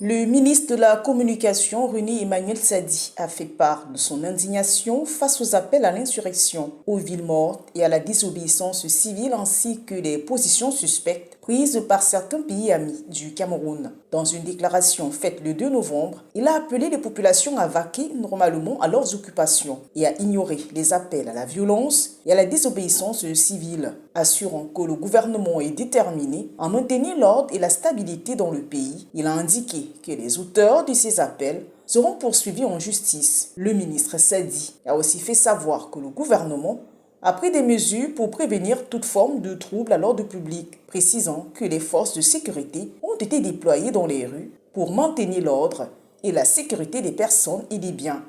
Le ministre de la Communication, René Emmanuel Sadi, a fait part de son indignation face aux appels à l'insurrection, aux villes mortes et à la désobéissance civile ainsi que les positions suspectes prises par certains pays amis du Cameroun. Dans une déclaration faite le 2 novembre, il a appelé les populations à vaquer normalement à leurs occupations et à ignorer les appels à la violence et à la désobéissance civile, assurant que le gouvernement est déterminé à maintenir l'ordre et la stabilité dans le pays. Il a indiqué que les auteurs de ces appels seront poursuivis en justice. Le ministre Sadi a aussi fait savoir que le gouvernement a pris des mesures pour prévenir toute forme de trouble à l'ordre public, précisant que les forces de sécurité ont été déployées dans les rues pour maintenir l'ordre et la sécurité des personnes et des biens.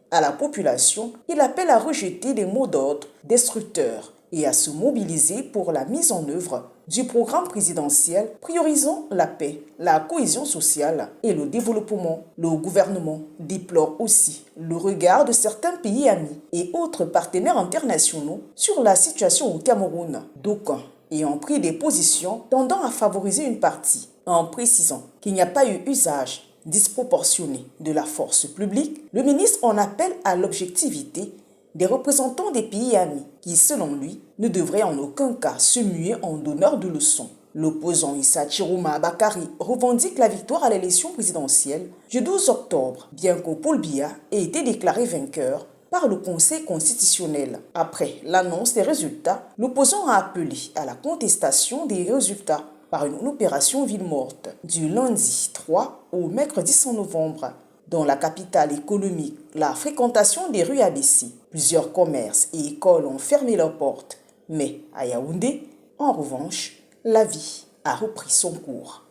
À la population, il appelle à rejeter les mots d'ordre destructeurs et à se mobiliser pour la mise en œuvre du programme présidentiel priorisant la paix, la cohésion sociale et le développement. Le gouvernement déplore aussi le regard de certains pays amis et autres partenaires internationaux sur la situation au Cameroun, d'aucuns ayant pris des positions tendant à favoriser une partie, en précisant qu'il n'y a pas eu usage disproportionné de la force publique. Le ministre en appelle à l'objectivité des représentants des pays amis qui, selon lui, ne devraient en aucun cas se muer en donneurs de leçons. L'opposant Issa Chiroma Bakari revendique la victoire à l'élection présidentielle du 12 octobre, bien que Paul Biya ait été déclaré vainqueur par le Conseil constitutionnel. Après l'annonce des résultats, l'opposant a appelé à la contestation des résultats par une opération ville morte du lundi 3 au mercredi 100 novembre. Dans la capitale économique, la fréquentation des rues a baissé. Plusieurs commerces et écoles ont fermé leurs portes. Mais à Yaoundé, en revanche, la vie a repris son cours.